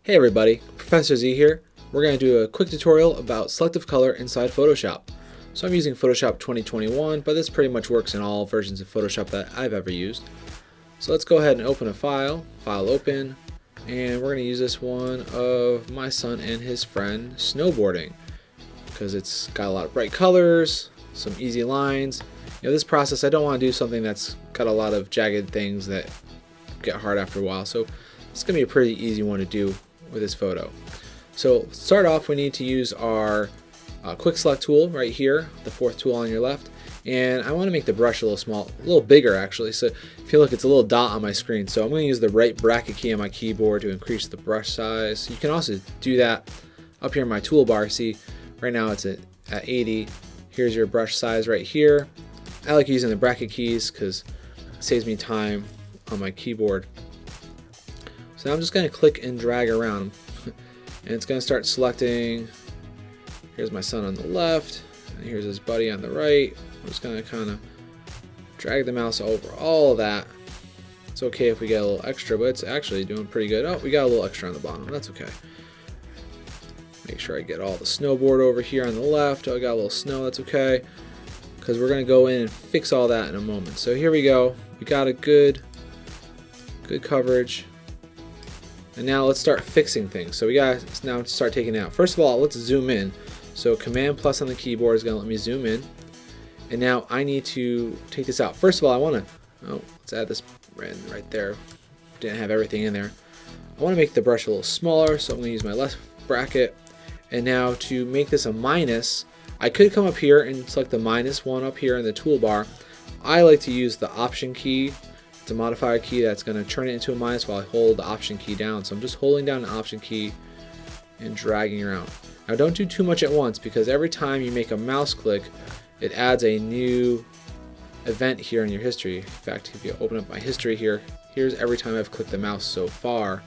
Hey everybody, Professor Z here. We're going to do a quick tutorial about selective color inside Photoshop. So I'm using Photoshop 2021, but this pretty much works in all versions of Photoshop that I've ever used. So let's go ahead and open a file open, and we're going to use this one of my son and his friend snowboarding because it's got a lot of bright colors, some easy lines. You know, this process, I don't want to do something that's got a lot of jagged things that get hard after a while. So it's going to be a pretty easy one to do with this photo. So to start off, we need to use our quick select tool right here, the fourth tool on your left, and I want to make the brush a little small, a little bigger actually. So if you look, it's a little dot on my screen, so I'm going to use the right bracket key on my keyboard to increase the brush size. You can also do that up here in my toolbar. See, right now it's at 80. Here's your brush size right here. I like using the bracket keys because it saves me time on my keyboard. So I'm just going to click and drag around, and it's going to start selecting. Here's my son on the left, and here's his buddy on the right. I'm just going to kind of drag the mouse over all of that. It's okay if we get a little extra, but it's actually doing pretty good. Oh, we got a little extra on the bottom. That's okay. Make sure I get all the snowboard over here on the left. Oh, I got a little snow. That's okay, because we're going to go in and fix all that in a moment. So here we go. We got a good coverage. And now let's start fixing things. So we got to now start taking it out. First of all, let's zoom in. So Command plus on the keyboard is going to let me zoom in. And now I need to take this out. First of all, I want to, let's add this right there. Didn't have everything in there. I want to make the brush a little smaller, so I'm going to use my left bracket. And now to make this a minus, I could come up here and select the -1 up here in the toolbar. I like to use the Option key. It's a modifier key that's going to turn it into a minus while I hold the Option key down. So I'm just holding down the Option key and dragging around. Now don't do too much at once, because every time you make a mouse click, it adds a new event here in your history. In fact, if you open up my history here, here's every time I've clicked the mouse so far.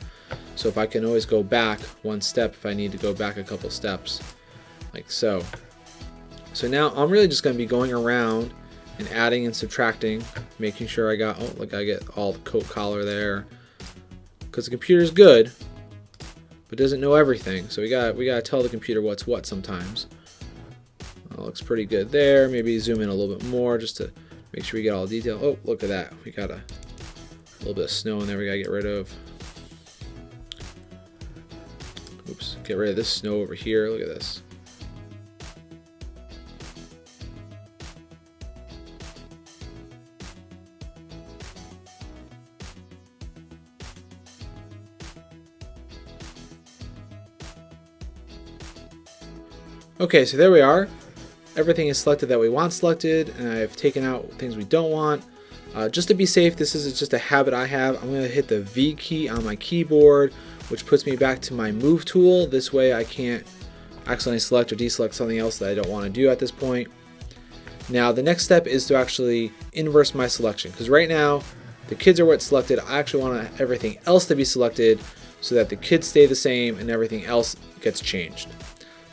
So if I can always go back one step if I need to go back a couple steps, like so. So now I'm really just going to be going around and adding and subtracting, making sure I got, I get all the coat collar there, because the computer's good, but doesn't know everything. So we gotta tell the computer what's what sometimes. Looks pretty good there. Maybe zoom in a little bit more just to make sure we get all the detail. Oh, look at that. We got a little bit of snow in there we gotta get rid of. Oops, get rid of this snow over here. Look at this. Okay, so there we are. Everything is selected that we want selected, and I've taken out things we don't want. Just to be safe, this is just a habit I have. I'm going to hit the V key on my keyboard, which puts me back to my Move tool. This way I can't accidentally select or deselect something else that I don't want to do at this point. Now the next step is to actually inverse my selection, because right now the kids are what's selected. I actually want everything else to be selected so that the kids stay the same and everything else gets changed.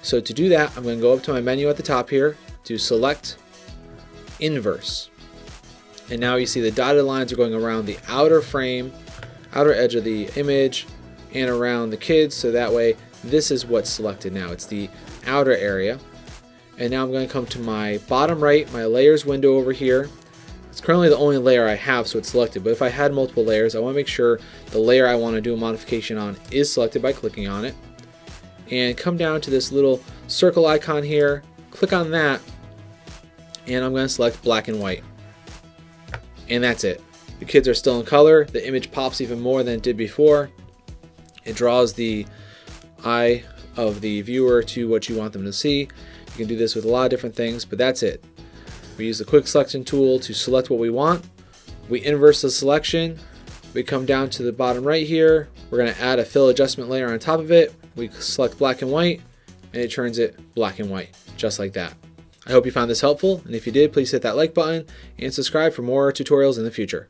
So to do that, I'm going to go up to my menu at the top here, to select inverse. And now you see the dotted lines are going around the outer frame, outer edge of the image, and around the kids, so that way this is what's selected now. It's the outer area. And now I'm going to come to my bottom right, my layers window over here. It's currently the only layer I have, so it's selected, but if I had multiple layers, I want to make sure the layer I want to do a modification on is selected by clicking on it. And come down to this little circle icon here, click on that, and I'm going to select black and white. And that's it. The kids are still in color. The image pops even more than it did before. It draws the eye of the viewer to what you want them to see. You can do this with a lot of different things, but that's it. We use the quick selection tool to select what we want. We inverse the selection. We come down to the bottom right here. We're going to add a fill adjustment layer on top of it. We select black and white, and it turns it black and white, just like that. I hope you found this helpful, and if you did, please hit that like button and subscribe for more tutorials in the future.